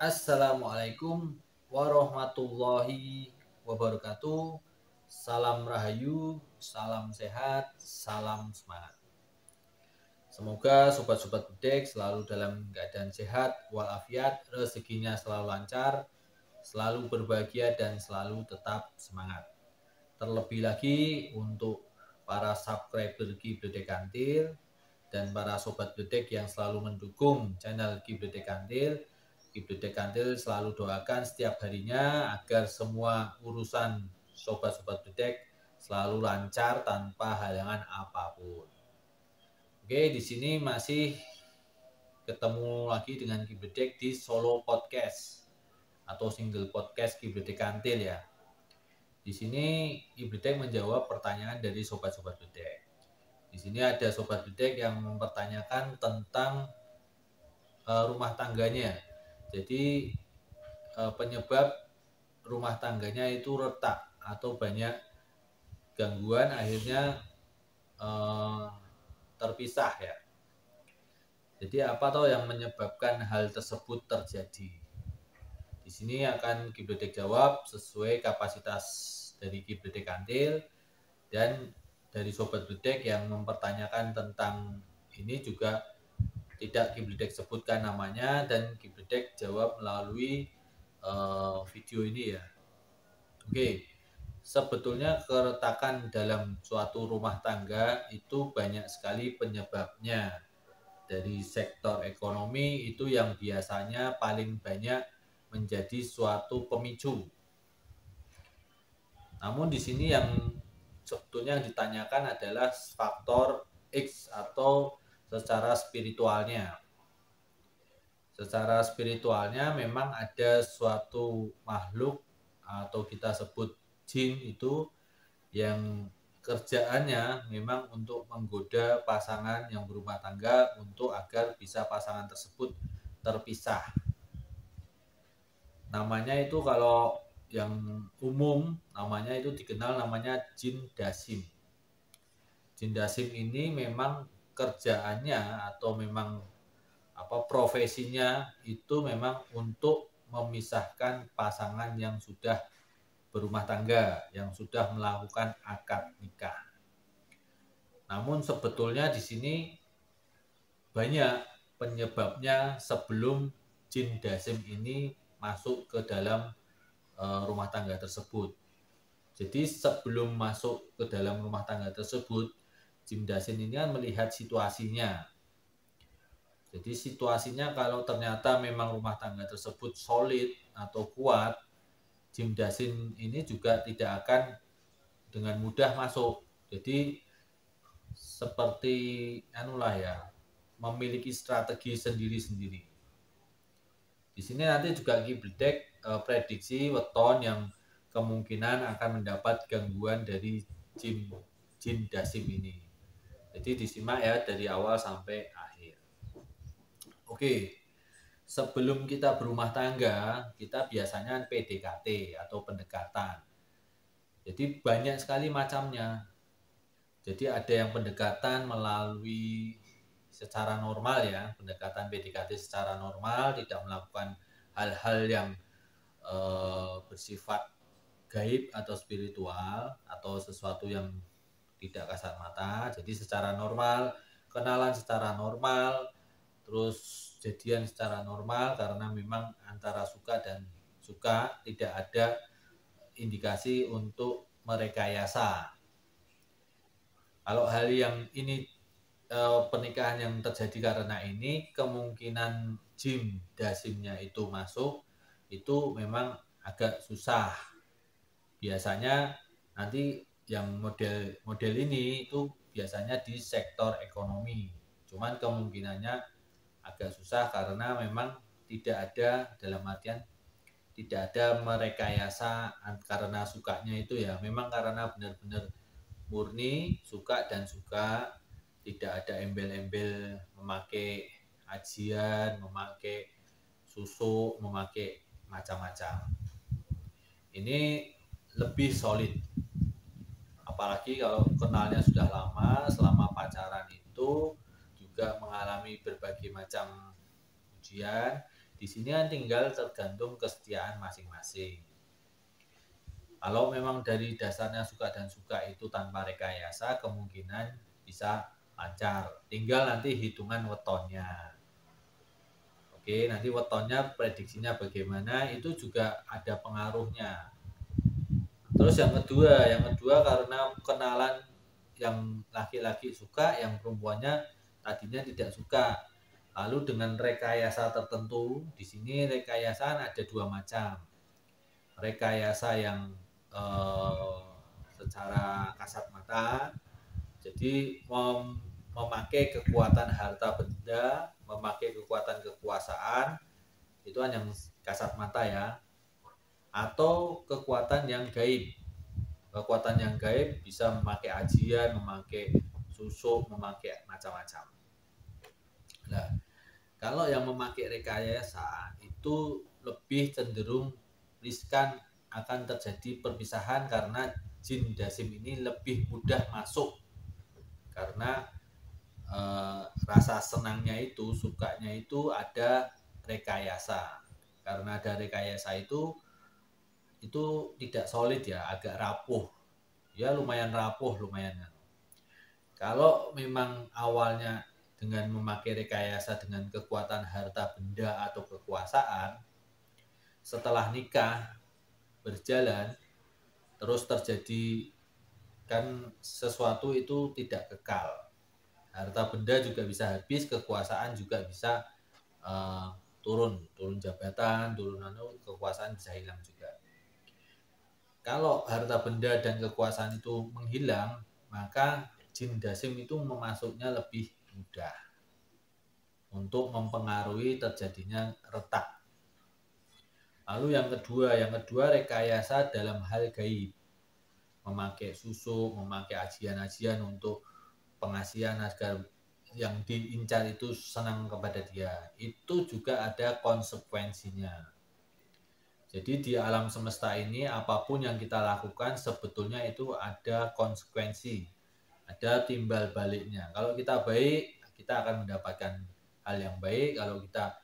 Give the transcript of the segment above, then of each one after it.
Assalamualaikum warahmatullahi wabarakatuh. Salam rahayu, salam sehat, salam semangat. Semoga sobat-sobat bedek selalu dalam keadaan sehat walafiat, rezekinya selalu lancar, selalu berbahagia dan selalu tetap semangat. Terlebih lagi untuk para subscriber Kibledek Kantil dan para sobat bedek yang selalu mendukung channel Kibledek Kantil. Kibledek Kantil selalu doakan setiap harinya agar semua urusan sobat-sobat bedek selalu lancar tanpa halangan apapun. Oke, di sini masih ketemu lagi dengan Kibledek di Solo Podcast atau single podcast Kibledek Kantil ya. Di sini Kibledek menjawab pertanyaan dari sobat-sobat bedek. Di sini ada sobat bedek yang mempertanyakan tentang rumah tangganya. Jadi penyebab rumah tangganya itu retak atau banyak gangguan akhirnya terpisah ya. Jadi apa toh yang menyebabkan hal tersebut terjadi? Di sini akan Kibledek jawab sesuai kapasitas dari Kibledek Kantil, dan dari sobat bedek yang mempertanyakan tentang ini juga tidak Kibledek sebutkan namanya dan Kibledek jawab melalui video ini ya. Oke, sebetulnya keretakan dalam suatu rumah tangga itu banyak sekali penyebabnya. Dari sektor ekonomi itu yang biasanya paling banyak menjadi suatu pemicu. Namun di sini yang sebetulnya yang ditanyakan adalah faktor X atau secara spiritualnya. Secara spiritualnya memang ada suatu makhluk atau kita sebut jin itu yang kerjaannya memang untuk menggoda pasangan yang berumah tangga untuk agar bisa pasangan tersebut terpisah. Namanya itu kalau yang umum namanya itu dikenal namanya jin dasim. Jin dasim ini memang kerjaannya atau memang profesinya itu memang untuk memisahkan pasangan yang sudah berumah tangga, yang sudah melakukan akad nikah. Namun sebetulnya di sini banyak penyebabnya sebelum jin dasim ini masuk ke dalam rumah tangga tersebut. Jadi sebelum masuk ke dalam rumah tangga tersebut, jin dasim ini kan melihat situasinya. Jadi situasinya kalau ternyata memang rumah tangga tersebut solid atau kuat, jin dasim ini juga tidak akan dengan mudah masuk. Jadi seperti ya, memiliki strategi sendiri-sendiri. Di sini nanti juga Kibledek prediksi weton yang kemungkinan akan mendapat gangguan dari jin dasim ini. Jadi disimak ya dari awal sampai akhir. Oke, sebelum kita berumah tangga, kita biasanya PDKT atau pendekatan. Jadi banyak sekali macamnya. Jadi ada yang pendekatan melalui secara normal ya, pendekatan PDKT secara normal, tidak melakukan hal-hal yang bersifat gaib atau spiritual atau sesuatu yang tidak kasat mata. Jadi secara normal, kenalan secara normal, terus jadian secara normal karena memang antara suka dan suka, tidak ada indikasi untuk merekayasa. Kalau hal yang ini pernikahan yang terjadi karena ini, kemungkinan jin dasimnya itu masuk itu memang agak susah. Biasanya nanti yang model ini itu biasanya di sektor ekonomi. Cuman kemungkinannya agak susah karena memang tidak ada, dalam artian tidak ada merekayasa karena sukanya itu ya. Memang karena benar-benar murni suka dan suka, tidak ada embel-embel memakai ajian, memakai susu, memakai macam-macam. Ini lebih solid. Apalagi kalau kenalnya sudah lama, selama pacaran itu juga mengalami berbagai macam ujian. Di sini kan tinggal tergantung kesetiaan masing-masing. Kalau memang dari dasarnya suka dan suka itu tanpa rekayasa, kemungkinan bisa lancar. Tinggal nanti hitungan wetonnya. Oke, nanti wetonnya prediksinya bagaimana itu juga ada pengaruhnya. Terus yang kedua karena kenalan yang laki-laki suka, yang perempuannya tadinya tidak suka. Lalu dengan rekayasa tertentu, di sini rekayasa ada dua macam. Rekayasa yang secara kasat mata, jadi memakai kekuatan harta benda, memakai kekuatan kekuasaan, itu kan yang kasat mata ya, atau kekuatan yang gaib. Kekuatan yang gaib bisa memakai ajian, memakai susuk, memakai macam-macam. Nah, kalau yang memakai rekayasa itu lebih cenderung riskan akan terjadi perpisahan karena jin dasim ini lebih mudah masuk karena rasa senangnya itu, sukanya itu ada rekayasa. Karena ada rekayasa itu tidak solid ya, agak rapuh. Ya lumayan rapuh, lumayan. Kalau memang awalnya dengan memakai rekayasa dengan kekuatan harta benda atau kekuasaan, setelah nikah berjalan terus terjadi kan sesuatu itu tidak kekal. Harta benda juga bisa habis, kekuasaan juga bisa turun jabatan, kekuasaan bisa hilang juga. Kalau harta benda dan kekuasaan itu menghilang, maka jin dasim itu memasuknya lebih mudah untuk mempengaruhi terjadinya retak. Lalu yang kedua rekayasa dalam hal gaib, memakai susuk, memakai ajian-ajian untuk pengasihan agar yang diincar itu senang kepada dia. Itu juga ada konsekuensinya. Jadi di alam semesta ini apapun yang kita lakukan sebetulnya itu ada konsekuensi, ada timbal baliknya. Kalau kita baik, kita akan mendapatkan hal yang baik. Kalau kita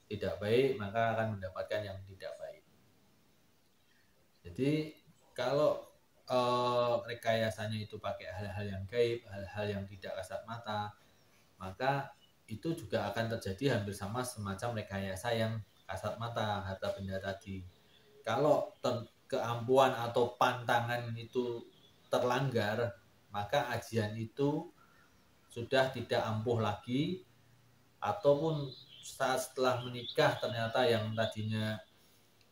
tidak baik, maka akan mendapatkan yang tidak baik. Jadi kalau rekayasanya itu pakai hal-hal yang gaib, hal-hal yang tidak kasat mata, maka itu juga akan terjadi hampir sama semacam rekayasa yang kasat mata, harta benda tadi. Kalau keampuhan atau pantangan itu terlanggar, maka ajian itu sudah tidak ampuh lagi, ataupun saat setelah menikah ternyata yang tadinya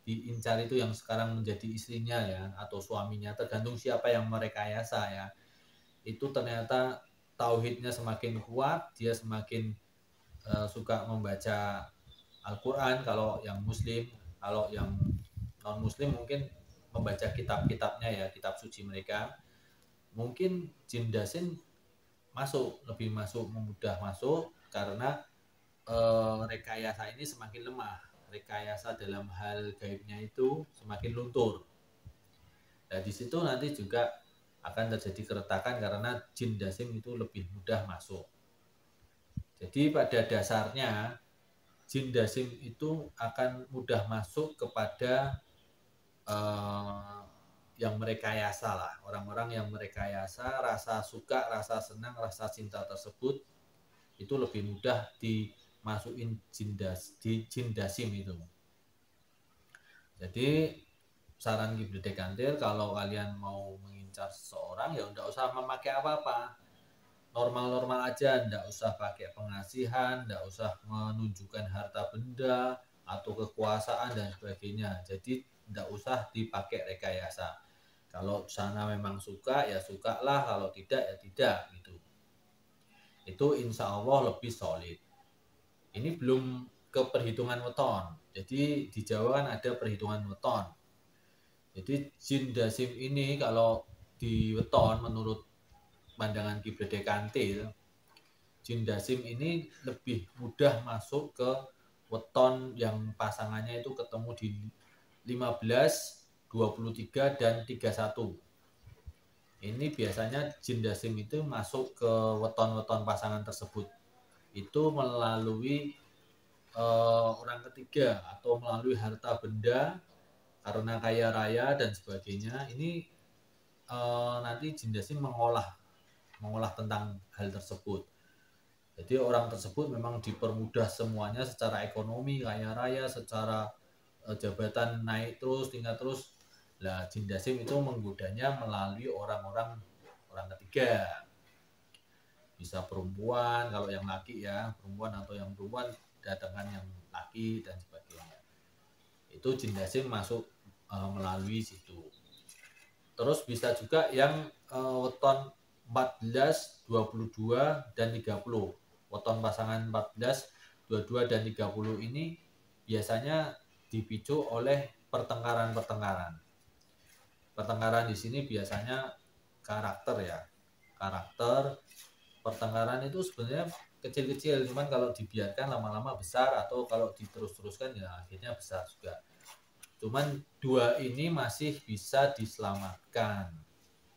diincar itu yang sekarang menjadi istrinya ya atau suaminya, tergantung siapa yang merekayasa ya, itu ternyata tauhidnya semakin kuat, dia semakin suka membaca Al-Quran kalau yang muslim. Kalau yang non muslim mungkin membaca kitab-kitabnya ya, kitab suci mereka. Mungkin jin dasim lebih mudah masuk karena rekayasa ini semakin lemah, rekayasa dalam hal gaibnya itu semakin luntur. Nah di situ nanti juga akan terjadi keretakan karena jin dasim itu lebih mudah masuk. Jadi pada dasarnya jin dasim itu akan mudah masuk kepada yang merekayasa lah, orang-orang yang merekayasa rasa suka, rasa senang, rasa cinta tersebut itu lebih mudah dimasukin jin dasim itu. Jadi saran Ki Bledek Kantil, kalau kalian mau mengincar seseorang ya udah usah memakai apa-apa, normal-normal aja, nggak usah pakai pengasihan, nggak usah menunjukkan harta benda atau kekuasaan dan sebagainya. Jadi nggak usah dipakai rekayasa. Kalau sana memang suka ya sukalah, kalau tidak ya tidak gitu. Itu insya Allah lebih solid. Ini belum ke perhitungan weton. Jadi di Jawa kan ada perhitungan weton. Jadi jin dasim ini kalau di weton menurut pandangan Ki Bledek Kantil, jin dasim ini lebih mudah masuk ke weton yang pasangannya itu ketemu di 15, 23 dan 31. Ini biasanya jin dasim itu masuk ke weton-weton pasangan tersebut itu melalui orang ketiga atau melalui harta benda karena kaya raya dan sebagainya, ini nanti jin dasim mengolah tentang hal tersebut. Jadi orang tersebut memang dipermudah semuanya secara ekonomi, kaya raya, secara jabatan naik terus, tingkat terus. Lah jin dasim itu menggodanya melalui orang ketiga. Bisa perempuan, kalau yang laki ya, perempuan atau yang perempuan datangkan yang laki dan sebagainya. Itu jin dasim masuk melalui situ. Terus bisa juga yang weton 14, 22 dan 30. Weton pasangan 14, 22 dan 30 ini biasanya dipicu oleh pertengkaran. Pertengkaran di sini biasanya karakter ya. Karakter pertengkaran itu sebenarnya kecil-kecil, cuman kalau dibiarkan lama-lama besar, atau kalau diterus-teruskan ya akhirnya besar juga. Cuman dua ini masih bisa diselamatkan.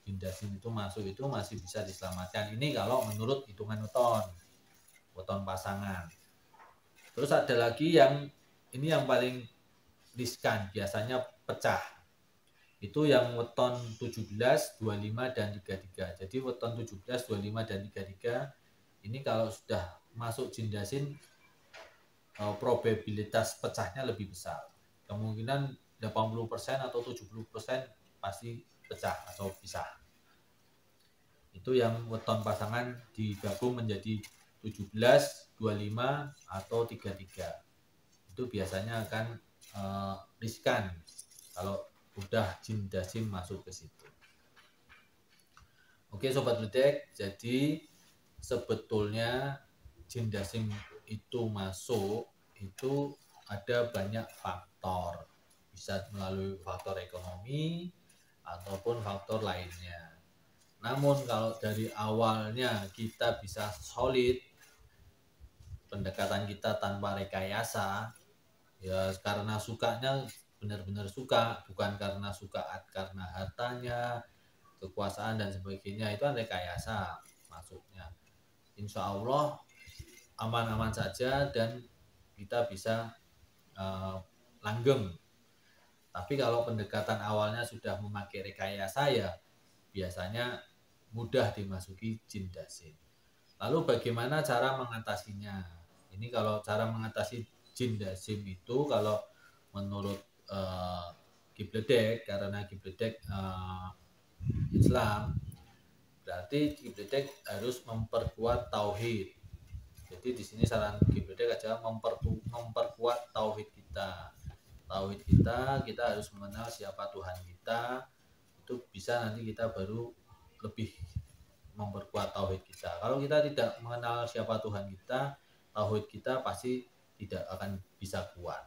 Jin dasim itu masuk itu masih bisa diselamatkan. Ini kalau menurut hitungan weton pasangan. Terus ada lagi yang ini yang paling riskan, biasanya pecah. Itu yang weton 17, 25 dan 33. Jadi weton 17, 25 dan 33 ini kalau sudah masuk jin dasim probabilitas pecahnya lebih besar. Kemungkinan 80% atau 70% pasti pecah atau pisah. Itu yang weton pasangan digabung menjadi 17, 25 atau 33. Itu biasanya akan riskan kalau udah jin dasim masuk ke situ. Oke sobat Ludek, jadi sebetulnya jin dasim itu masuk itu ada banyak faktor, bisa melalui faktor ekonomi ataupun faktor lainnya. Namun kalau dari awalnya kita bisa solid, pendekatan kita tanpa rekayasa, ya karena sukanya benar-benar suka, bukan karena suka karena hartanya, kekuasaan dan sebagainya, itu kan rekayasa masuknya. Insya Allah aman-aman saja dan kita bisa langgeng. Tapi kalau pendekatan awalnya sudah memakai rekayasa, ya biasanya mudah dimasuki jin dasim. Lalu bagaimana cara mengatasinya? Ini kalau cara mengatasi jin dasim itu kalau menurut Kibledek, karena Kibledek Islam, berarti Kibledek harus memperkuat tauhid. Jadi di sini saran Kibledek aja memperkuat tauhid kita. Tauhid kita harus mengenal siapa Tuhan kita. Itu bisa nanti kita baru lebih memperkuat tauhid kita. Kalau kita tidak mengenal siapa Tuhan kita, tauhid kita pasti tidak akan bisa kuat.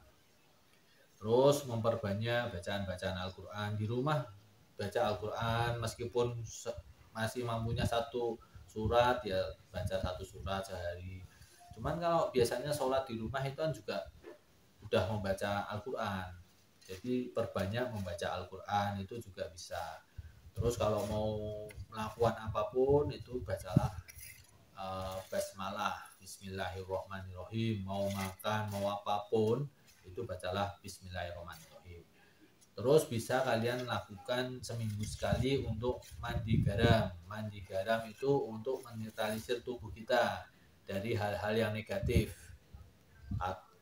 Terus memperbanyak bacaan-bacaan Al-Quran di rumah. Baca Al-Quran meskipun masih mampunya satu surat, ya baca satu surat sehari. Cuman kalau biasanya sholat di rumah itu kan juga udah membaca Al-Quran. Jadi perbanyak membaca Al-Quran itu juga bisa. Terus kalau mau melakukan apapun itu bacalah basmalah, bismillahirrahmanirrahim. Mau makan, mau apapun itu bacalah bismillahirrahmanirrahim. Terus bisa kalian lakukan seminggu sekali untuk mandi garam. Mandi garam itu untuk menetralisir tubuh kita dari hal-hal yang negatif.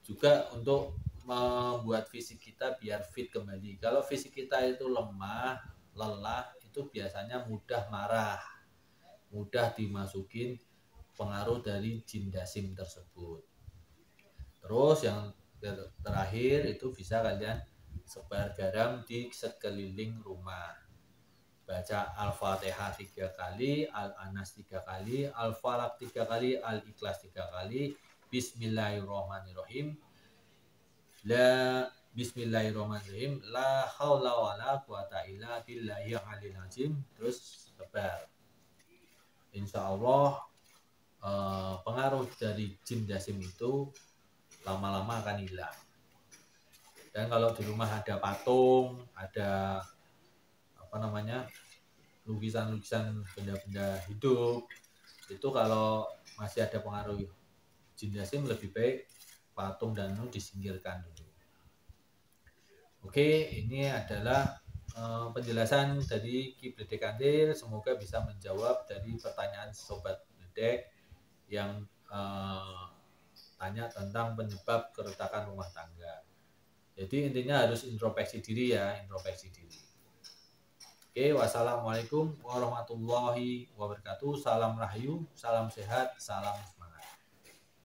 Juga untuk membuat fisik kita biar fit kembali. Kalau fisik kita itu lemah, lelah, itu biasanya mudah marah, mudah dimasukin pengaruh dari jin dasim tersebut. Terus yang terakhir itu bisa kalian sebar garam di sekeliling rumah. Baca Al-Fatihah 3 kali, Al-Anas 3 kali, Al-Falaq 3 kali, Al-Ikhlas 3 kali, Bismillahirrahmanirrahim. Bismillahirrahmanirrahim. La haula wala quwata illa billahil aliyil azim. Terus sebar. Insya Allah pengaruh dari jin dasim itu lama-lama akan hilang. Dan kalau di rumah ada patung, ada lukisan-lukisan benda-benda hidup, itu kalau masih ada pengaruh jin dasim lebih baik patung dan disingkirkan dulu. Oke, ini adalah penjelasan dari Ki Bledek Kantil. Semoga bisa menjawab dari pertanyaan Sobat Bledek yang tanya tentang penyebab keretakan rumah tangga. Jadi intinya harus introspeksi diri ya, introspeksi diri. Oke, wassalamualaikum warahmatullahi wabarakatuh. Salam rahayu, salam sehat, salam